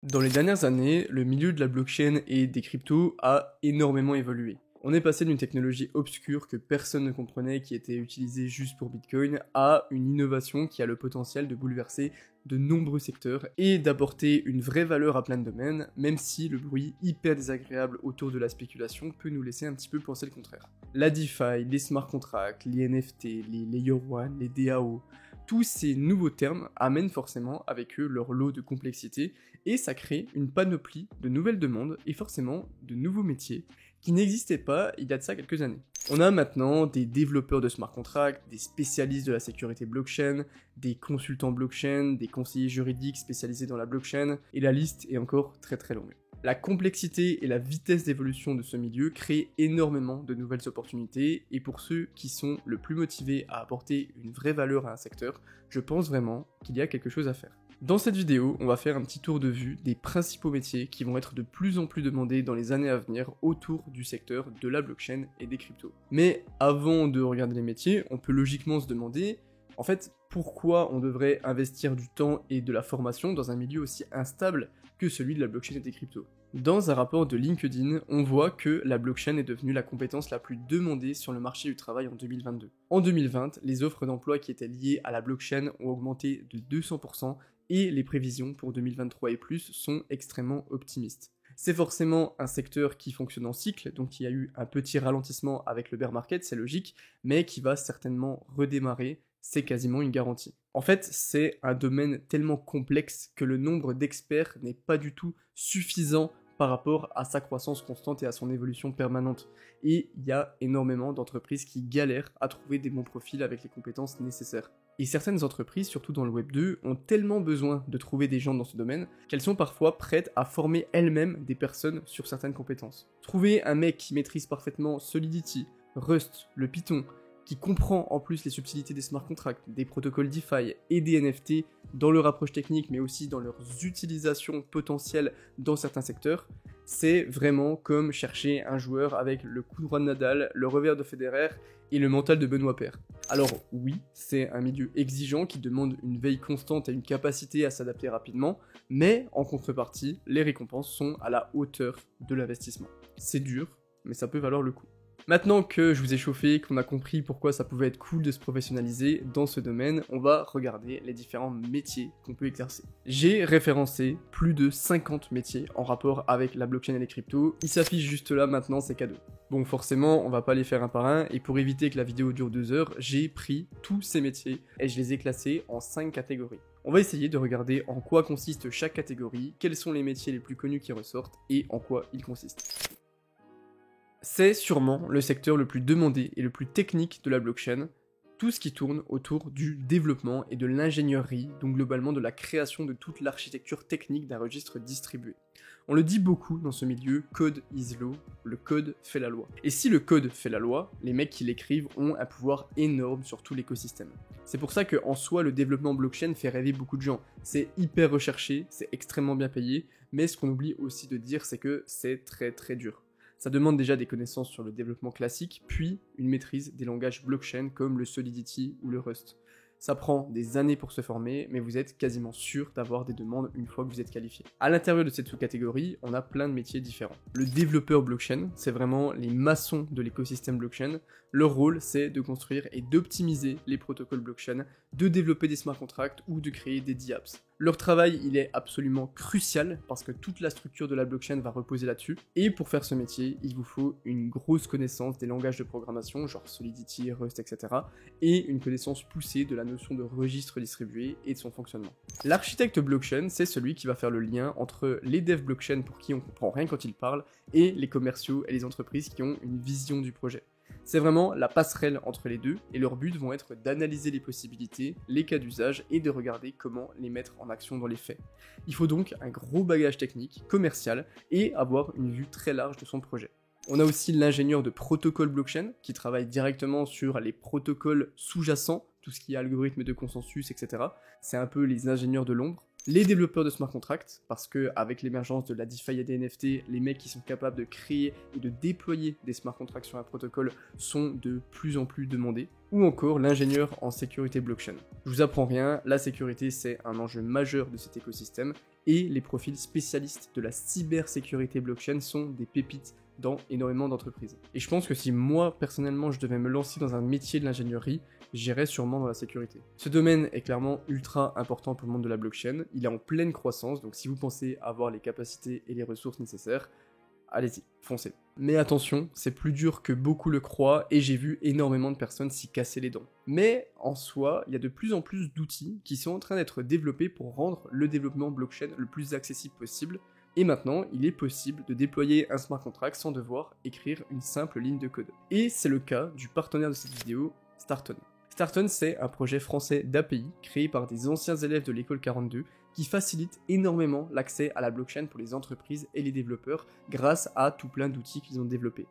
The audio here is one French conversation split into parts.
Dans les dernières années, le milieu de la blockchain et des cryptos a énormément évolué. On est passé d'une technologie obscure que personne ne comprenait, qui était utilisée juste pour Bitcoin, à une innovation qui a le potentiel de bouleverser de nombreux secteurs et d'apporter une vraie valeur à plein de domaines, même si le bruit hyper désagréable autour de la spéculation peut nous laisser un petit peu penser le contraire. La DeFi, les smart contracts, les NFT, les Layer 1, les DAO, tous ces nouveaux termes amènent forcément avec eux leur lot de complexité et ça crée une panoplie de nouvelles demandes et forcément de nouveaux métiers qui n'existaient pas il y a de ça quelques années. On a maintenant des développeurs de smart contracts, des spécialistes de la sécurité blockchain, des consultants blockchain, des conseillers juridiques spécialisés dans la blockchain, et la liste est encore très très longue. La complexité et la vitesse d'évolution de ce milieu créent énormément de nouvelles opportunités, et pour ceux qui sont le plus motivés à apporter une vraie valeur à un secteur, je pense vraiment qu'il y a quelque chose à faire. Dans cette vidéo, on va faire un petit tour de vue des principaux métiers qui vont être de plus en plus demandés dans les années à venir autour du secteur de la blockchain et des cryptos. Mais avant de regarder les métiers, on peut logiquement se demander, en fait, pourquoi on devrait investir du temps et de la formation dans un milieu aussi instable que celui de la blockchain et des cryptos. Dans un rapport de LinkedIn, on voit que la blockchain est devenue la compétence la plus demandée sur le marché du travail en 2022. En 2020, les offres d'emploi qui étaient liées à la blockchain ont augmenté de 200%, et les prévisions pour 2023 et plus sont extrêmement optimistes. C'est forcément un secteur qui fonctionne en cycle, donc il y a eu un petit ralentissement avec le bear market, c'est logique, mais qui va certainement redémarrer, c'est quasiment une garantie. En fait, c'est un domaine tellement complexe que le nombre d'experts n'est pas du tout suffisant par rapport à sa croissance constante et à son évolution permanente. Et il y a énormément d'entreprises qui galèrent à trouver des bons profils avec les compétences nécessaires. Et certaines entreprises, surtout dans le Web 2, ont tellement besoin de trouver des gens dans ce domaine qu'elles sont parfois prêtes à former elles-mêmes des personnes sur certaines compétences. Trouver un mec qui maîtrise parfaitement Solidity, Rust, le Python, qui comprend en plus les subtilités des smart contracts, des protocoles DeFi et des NFT dans leur approche technique mais aussi dans leurs utilisations potentielles dans certains secteurs, c'est vraiment comme chercher un joueur avec le coup droit de Nadal, le revers de Federer et le mental de Benoît Paire. Alors oui, c'est un milieu exigeant qui demande une veille constante et une capacité à s'adapter rapidement, mais en contrepartie, les récompenses sont à la hauteur de l'investissement. C'est dur, mais ça peut valoir le coup. Maintenant que je vous ai chauffé, qu'on a compris pourquoi ça pouvait être cool de se professionnaliser dans ce domaine, on va regarder les différents métiers qu'on peut exercer. J'ai référencé plus de 50 métiers en rapport avec la blockchain et les cryptos. Il s'affiche juste là maintenant, c'est cadeau. Bon, forcément, on va pas les faire un par un, et pour éviter que la vidéo dure 2 heures, j'ai pris tous ces métiers et je les ai classés en 5 catégories. On va essayer de regarder en quoi consiste chaque catégorie, quels sont les métiers les plus connus qui ressortent et en quoi ils consistent. C'est sûrement le secteur le plus demandé et le plus technique de la blockchain, tout ce qui tourne autour du développement et de l'ingénierie, donc globalement de la création de toute l'architecture technique d'un registre distribué. On le dit beaucoup dans ce milieu, code is law, le code fait la loi. Et si le code fait la loi, les mecs qui l'écrivent ont un pouvoir énorme sur tout l'écosystème. C'est pour ça qu'en soi, le développement blockchain fait rêver beaucoup de gens. C'est hyper recherché, c'est extrêmement bien payé, mais ce qu'on oublie aussi de dire, c'est que c'est très très dur. Ça demande déjà des connaissances sur le développement classique, puis une maîtrise des langages blockchain comme le Solidity ou le Rust. Ça prend des années pour se former, mais vous êtes quasiment sûr d'avoir des demandes une fois que vous êtes qualifié. À l'intérieur de cette sous-catégorie, on a plein de métiers différents. Le développeur blockchain, c'est vraiment les maçons de l'écosystème blockchain. Leur rôle, c'est de construire et d'optimiser les protocoles blockchain, de développer des smart contracts ou de créer des DApps. Leur travail, il est absolument crucial parce que toute la structure de la blockchain va reposer là-dessus. Et pour faire ce métier, il vous faut une grosse connaissance des langages de programmation, genre Solidity, Rust, etc. et une connaissance poussée de la notion de registre distribué et de son fonctionnement. L'architecte blockchain, c'est celui qui va faire le lien entre les devs blockchain pour qui on comprend rien quand ils parlent et les commerciaux et les entreprises qui ont une vision du projet. C'est vraiment la passerelle entre les deux, et leurs buts vont être d'analyser les possibilités, les cas d'usage, et de regarder comment les mettre en action dans les faits. Il faut donc un gros bagage technique, commercial, et avoir une vue très large de son projet. On a aussi l'ingénieur de protocole blockchain, qui travaille directement sur les protocoles sous-jacents, tout ce qui est algorithme de consensus, etc. C'est un peu les ingénieurs de l'ombre. Les développeurs de smart contracts, parce que avec l'émergence de la DeFi et des NFT, les mecs qui sont capables de créer et de déployer des smart contracts sur un protocole sont de plus en plus demandés. Ou encore l'ingénieur en sécurité blockchain. Je vous apprends rien, la sécurité c'est un enjeu majeur de cet écosystème et les profils spécialistes de la cybersécurité blockchain sont des pépites dans énormément d'entreprises. Et je pense que si moi personnellement je devais me lancer dans un métier de l'ingénierie, j'irais sûrement dans la sécurité. Ce domaine est clairement ultra important pour le monde de la blockchain, il est en pleine croissance, donc si vous pensez avoir les capacités et les ressources nécessaires, allez-y, foncez. Mais attention, c'est plus dur que beaucoup le croient et j'ai vu énormément de personnes s'y casser les dents. Mais en soi, il y a de plus en plus d'outils qui sont en train d'être développés pour rendre le développement blockchain le plus accessible possible. Et maintenant, il est possible de déployer un smart contract sans devoir écrire une simple ligne de code. Et c'est le cas du partenaire de cette vidéo, Starton. Starton, c'est un projet français d'API créé par des anciens élèves de l'école 42 qui facilite énormément l'accès à la blockchain pour les entreprises et les développeurs grâce à tout plein d'outils qu'ils ont développés.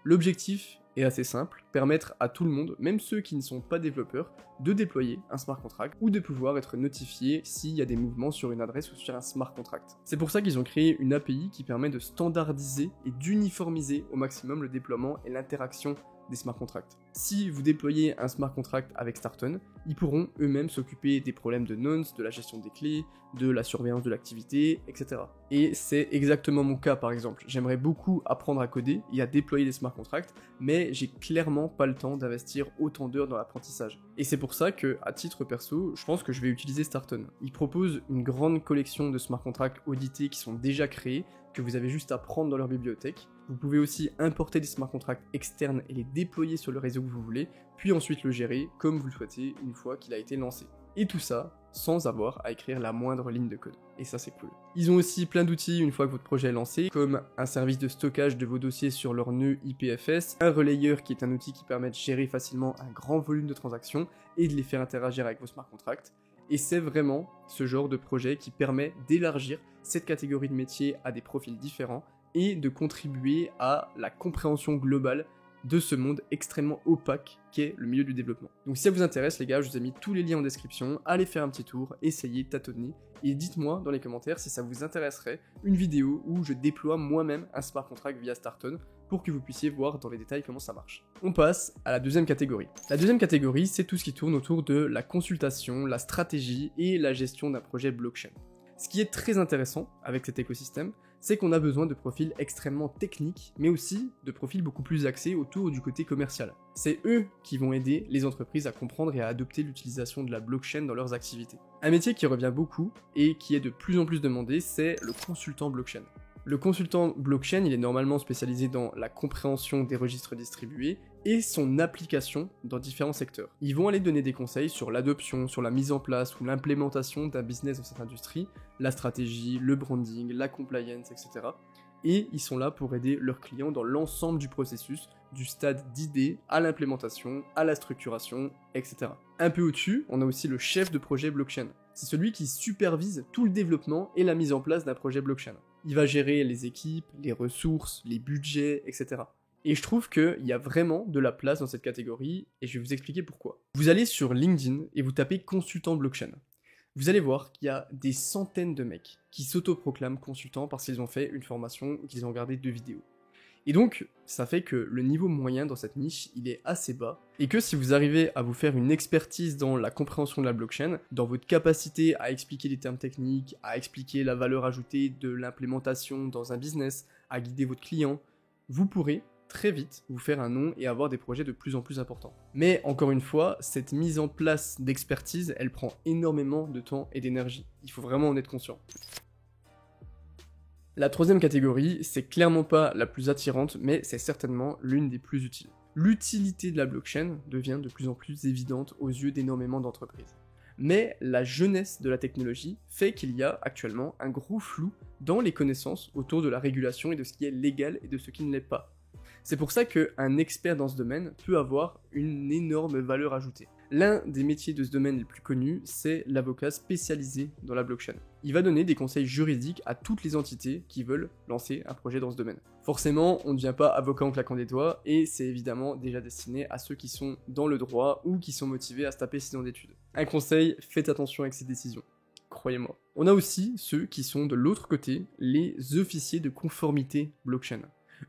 L'objectif est assez simple, permettre à tout le monde, même ceux qui ne sont pas développeurs, de déployer un smart contract ou de pouvoir être notifié s'il y a des mouvements sur une adresse ou sur un smart contract. C'est pour ça qu'ils ont créé une API qui permet de standardiser et d'uniformiser au maximum le déploiement et l'interaction des smart contracts. Si vous déployez un smart contract avec Starton, ils pourront eux-mêmes s'occuper des problèmes de nonce, de la gestion des clés, de la surveillance de l'activité, etc. Et c'est exactement mon cas par exemple. J'aimerais beaucoup apprendre à coder et à déployer des smart contracts, mais j'ai clairement pas le temps d'investir autant d'heures dans l'apprentissage. Et c'est pour ça que, à titre perso, je pense que je vais utiliser Starton. Ils proposent une grande collection de smart contracts audités qui sont déjà créés, que vous avez juste à prendre dans leur bibliothèque. Vous pouvez aussi importer des smart contracts externes et les déployer sur le réseau que vous voulez, puis ensuite le gérer comme vous le souhaitez une fois qu'il a été lancé. Et tout ça sans avoir à écrire la moindre ligne de code. Et ça c'est cool. Ils ont aussi plein d'outils une fois que votre projet est lancé, comme un service de stockage de vos dossiers sur leur nœud IPFS, un relayeur qui est un outil qui permet de gérer facilement un grand volume de transactions et de les faire interagir avec vos smart contracts. Et c'est vraiment ce genre de projet qui permet d'élargir cette catégorie de métiers à des profils différents et de contribuer à la compréhension globale de ce monde extrêmement opaque qu'est le milieu du développement. Donc si ça vous intéresse les gars, je vous ai mis tous les liens en description, allez faire un petit tour, essayez, tâtonnez, et dites-moi dans les commentaires si ça vous intéresserait une vidéo où je déploie moi-même un smart contract via Starton pour que vous puissiez voir dans les détails comment ça marche. On passe à la deuxième catégorie. La deuxième catégorie, c'est tout ce qui tourne autour de la consultation, la stratégie et la gestion d'un projet blockchain. Ce qui est très intéressant avec cet écosystème, c'est qu'on a besoin de profils extrêmement techniques, mais aussi de profils beaucoup plus axés autour du côté commercial. C'est eux qui vont aider les entreprises à comprendre et à adopter l'utilisation de la blockchain dans leurs activités. Un métier qui revient beaucoup et qui est de plus en plus demandé, c'est le consultant blockchain. Le consultant blockchain, il est normalement spécialisé dans la compréhension des registres distribués et son application dans différents secteurs. Ils vont aller donner des conseils sur l'adoption, sur la mise en place ou l'implémentation d'un business dans cette industrie, la stratégie, le branding, la compliance, etc. Et ils sont là pour aider leurs clients dans l'ensemble du processus, du stade d'idée à l'implémentation, à la structuration, etc. Un peu au-dessus, on a aussi le chef de projet blockchain. C'est celui qui supervise tout le développement et la mise en place d'un projet blockchain. Il va gérer les équipes, les ressources, les budgets, etc. Et je trouve qu'il y a vraiment de la place dans cette catégorie, et je vais vous expliquer pourquoi. Vous allez sur LinkedIn et vous tapez consultant blockchain. Vous allez voir qu'il y a des centaines de mecs qui s'autoproclament consultants parce qu'ils ont fait une formation ou qu'ils ont regardé 2 vidéos. Et donc, ça fait que le niveau moyen dans cette niche, il est assez bas, et que si vous arrivez à vous faire une expertise dans la compréhension de la blockchain, dans votre capacité à expliquer les termes techniques, à expliquer la valeur ajoutée de l'implémentation dans un business, à guider votre client, vous pourrez très vite vous faire un nom et avoir des projets de plus en plus importants. Mais encore une fois, cette mise en place d'expertise, elle prend énormément de temps et d'énergie. Il faut vraiment en être conscient. La troisième catégorie, c'est clairement pas la plus attirante, mais c'est certainement l'une des plus utiles. L'utilité de la blockchain devient de plus en plus évidente aux yeux d'énormément d'entreprises. Mais la jeunesse de la technologie fait qu'il y a actuellement un gros flou dans les connaissances autour de la régulation et de ce qui est légal et de ce qui ne l'est pas. C'est pour ça qu'un expert dans ce domaine peut avoir une énorme valeur ajoutée. L'un des métiers de ce domaine les plus connus, c'est l'avocat spécialisé dans la blockchain. Il va donner des conseils juridiques à toutes les entités qui veulent lancer un projet dans ce domaine. Forcément, on ne devient pas avocat en claquant des doigts, et c'est évidemment déjà destiné à ceux qui sont dans le droit ou qui sont motivés à se taper 6 ans d'études. Un conseil, faites attention avec ces décisions. croyez-moi. On a aussi ceux qui sont de l'autre côté, les officiers de conformité blockchain.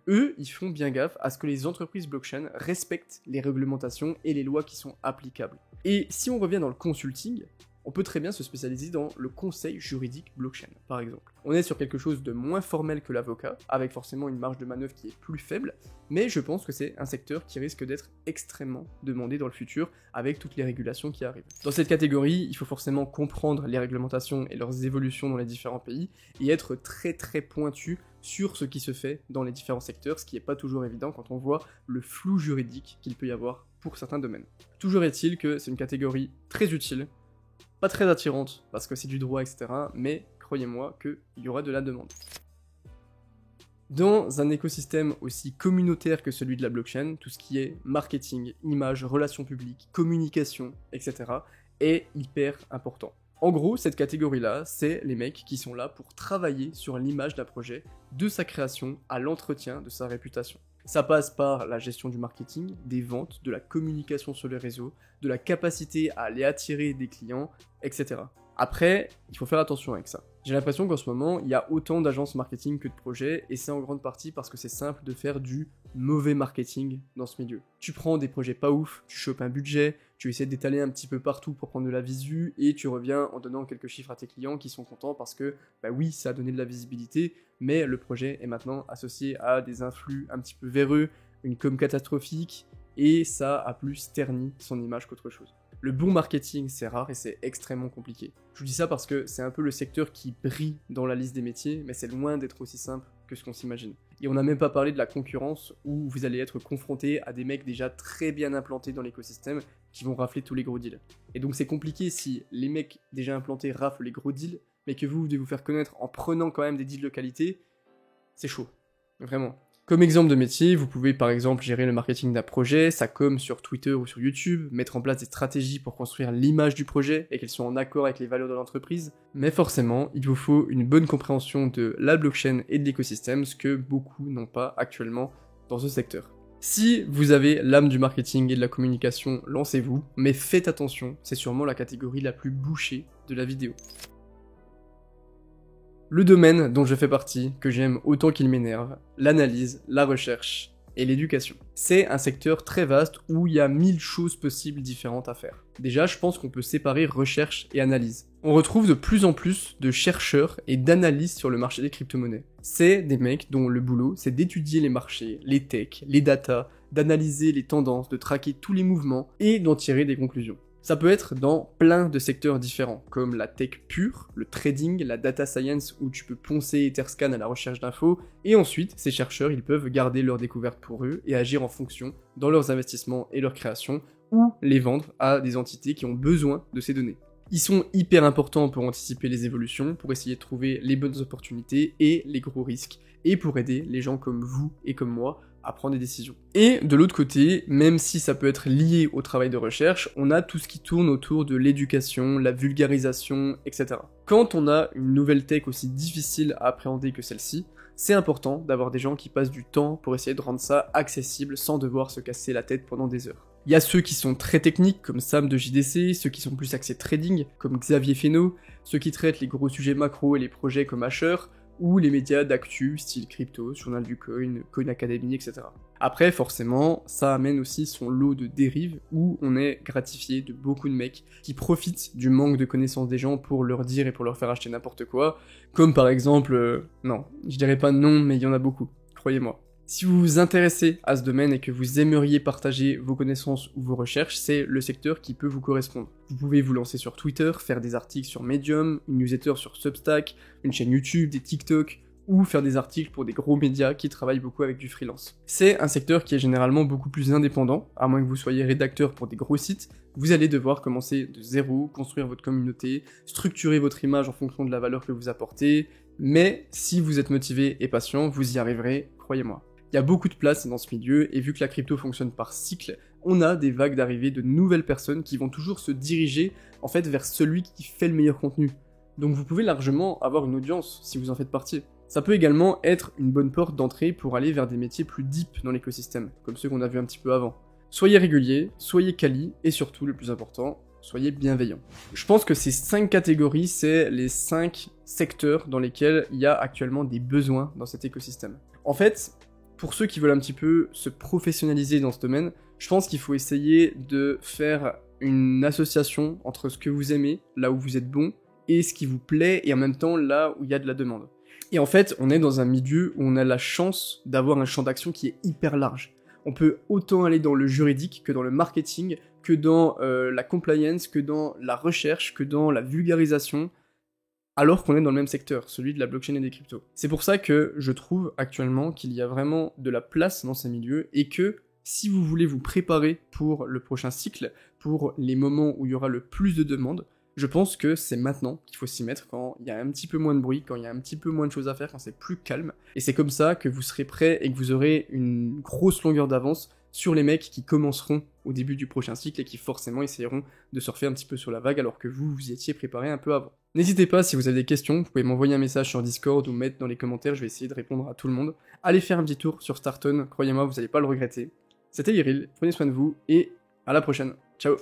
Eux, ils font bien gaffe à ce que les entreprises blockchain respectent les réglementations et les lois qui sont applicables. Et si on revient dans le consulting, on peut très bien se spécialiser dans le conseil juridique blockchain, par exemple. On est sur quelque chose de moins formel que l'avocat, avec forcément une marge de manœuvre qui est plus faible, mais je pense que c'est un secteur qui risque d'être extrêmement demandé dans le futur, avec toutes les régulations qui arrivent. Dans cette catégorie, il faut forcément comprendre les réglementations et leurs évolutions dans les différents pays, et être très très pointu sur ce qui se fait dans les différents secteurs, ce qui n'est pas toujours évident quand on voit le flou juridique qu'il peut y avoir pour certains domaines. Toujours est-il que c'est une catégorie très utile, pas très attirante, parce que c'est du droit, etc., mais croyez-moi qu'il y aura de la demande. Dans un écosystème aussi communautaire que celui de la blockchain, tout ce qui est marketing, image, relations publiques, communication, etc., est hyper important. En gros, cette catégorie-là, c'est les mecs qui sont là pour travailler sur l'image d'un projet, de sa création à l'entretien de sa réputation. Ça passe par la gestion du marketing, des ventes, de la communication sur les réseaux, de la capacité à aller attirer des clients, etc. Après, il faut faire attention avec ça. J'ai l'impression qu'en ce moment, il y a autant d'agences marketing que de projets, et c'est en grande partie parce que c'est simple de faire du mauvais marketing dans ce milieu. Tu prends des projets pas ouf, tu chopes un budget, tu essaies d'étaler un petit peu partout pour prendre de la visu, et tu reviens en donnant quelques chiffres à tes clients qui sont contents parce que, bah oui, ça a donné de la visibilité, mais le projet est maintenant associé à des influx un petit peu véreux, une com catastrophique, et ça a plus terni son image qu'autre chose. Le bon marketing, c'est rare et c'est extrêmement compliqué. Je vous dis ça parce que c'est un peu le secteur qui brille dans la liste des métiers, mais c'est loin d'être aussi simple que ce qu'on s'imagine. Et on n'a même pas parlé de la concurrence, où vous allez être confronté à des mecs déjà très bien implantés dans l'écosystème qui vont rafler tous les gros deals. Et donc c'est compliqué si les mecs déjà implantés raflent les gros deals, mais que vous devez vous faire connaître en prenant quand même des deals de qualité, c'est chaud. Vraiment. Comme exemple de métier, vous pouvez par exemple gérer le marketing d'un projet, sa com sur Twitter ou sur YouTube, mettre en place des stratégies pour construire l'image du projet et qu'elles soient en accord avec les valeurs de l'entreprise. Mais forcément, il vous faut une bonne compréhension de la blockchain et de l'écosystème, ce que beaucoup n'ont pas actuellement dans ce secteur. Si vous avez l'âme du marketing et de la communication, lancez-vous, mais faites attention, c'est sûrement la catégorie la plus bouchée de la vidéo. Le domaine dont je fais partie, que j'aime autant qu'il m'énerve, l'analyse, la recherche et l'éducation. C'est un secteur très vaste où il y a 1000 choses possibles différentes à faire. Déjà, je pense qu'on peut séparer recherche et analyse. On retrouve de plus en plus de chercheurs et d'analystes sur le marché des crypto-monnaies. C'est des mecs dont le boulot, c'est d'étudier les marchés, les techs, les datas, d'analyser les tendances, de traquer tous les mouvements et d'en tirer des conclusions. Ça peut être dans plein de secteurs différents, comme la tech pure, le trading, la data science où tu peux poncer Etherscan à la recherche d'infos, et ensuite, ces chercheurs, ils peuvent garder leurs découvertes pour eux et agir en fonction dans leurs investissements et leurs créations, ou les vendre à des entités qui ont besoin de ces données. Ils sont hyper importants pour anticiper les évolutions, pour essayer de trouver les bonnes opportunités et les gros risques, et pour aider les gens comme vous et comme moi à prendre des décisions. Et de l'autre côté, même si ça peut être lié au travail de recherche, on a tout ce qui tourne autour de l'éducation, la vulgarisation, etc. Quand on a une nouvelle tech aussi difficile à appréhender que celle-ci, c'est important d'avoir des gens qui passent du temps pour essayer de rendre ça accessible sans devoir se casser la tête pendant des heures. Il y a ceux qui sont très techniques, comme Sam de JDC, ceux qui sont plus axés trading, comme Xavier Fesneau, ceux qui traitent les gros sujets macro et les projets comme Asher, ou les médias d'actu, style crypto, journal du coin, Coin Academy, etc. Après, forcément, ça amène aussi son lot de dérives, où on est gratifié de beaucoup de mecs qui profitent du manque de connaissances des gens pour leur dire et pour leur faire acheter n'importe quoi, comme par exemple, non, je dirais pas non, mais il y en a beaucoup, croyez-moi. Si vous vous intéressez à ce domaine et que vous aimeriez partager vos connaissances ou vos recherches, c'est le secteur qui peut vous correspondre. Vous pouvez vous lancer sur Twitter, faire des articles sur Medium, une newsletter sur Substack, une chaîne YouTube, des TikTok, ou faire des articles pour des gros médias qui travaillent beaucoup avec du freelance. C'est un secteur qui est généralement beaucoup plus indépendant, à moins que vous soyez rédacteur pour des gros sites, vous allez devoir commencer de zéro, construire votre communauté, structurer votre image en fonction de la valeur que vous apportez, mais si vous êtes motivé et patient, vous y arriverez, croyez-moi. Il y a beaucoup de place dans ce milieu, et vu que la crypto fonctionne par cycle, on a des vagues d'arrivée de nouvelles personnes qui vont toujours se diriger en fait vers celui qui fait le meilleur contenu. Donc vous pouvez largement avoir une audience si vous en faites partie. Ça peut également être une bonne porte d'entrée pour aller vers des métiers plus deep dans l'écosystème, comme ceux qu'on a vu un petit peu avant. Soyez régulier, soyez quali, et surtout, le plus important, soyez bienveillants. Je pense que ces 5 catégories, c'est les 5 secteurs dans lesquels il y a actuellement des besoins dans cet écosystème. En fait, pour ceux qui veulent un petit peu se professionnaliser dans ce domaine, je pense qu'il faut essayer de faire une association entre ce que vous aimez, là où vous êtes bon, et ce qui vous plaît, et en même temps là où il y a de la demande. Et en fait, on est dans un milieu où on a la chance d'avoir un champ d'action qui est hyper large. On peut autant aller dans le juridique que dans le marketing, que dans la compliance, que dans la recherche, que dans la vulgarisation, alors qu'on est dans le même secteur, celui de la blockchain et des cryptos. C'est pour ça que je trouve actuellement qu'il y a vraiment de la place dans ces milieux, et que si vous voulez vous préparer pour le prochain cycle, pour les moments où il y aura le plus de demandes, je pense que c'est maintenant qu'il faut s'y mettre, quand il y a un petit peu moins de bruit, quand il y a un petit peu moins de choses à faire, quand c'est plus calme. Et c'est comme ça que vous serez prêt et que vous aurez une grosse longueur d'avance sur les mecs qui commenceront au début du prochain cycle et qui forcément essayeront de surfer un petit peu sur la vague alors que vous y étiez préparé un peu avant. N'hésitez pas, si vous avez des questions, vous pouvez m'envoyer un message sur Discord ou mettre dans les commentaires, je vais essayer de répondre à tout le monde. Allez faire un petit tour sur Starton, croyez-moi, vous n'allez pas le regretter. C'était Iril, prenez soin de vous et à la prochaine. Ciao.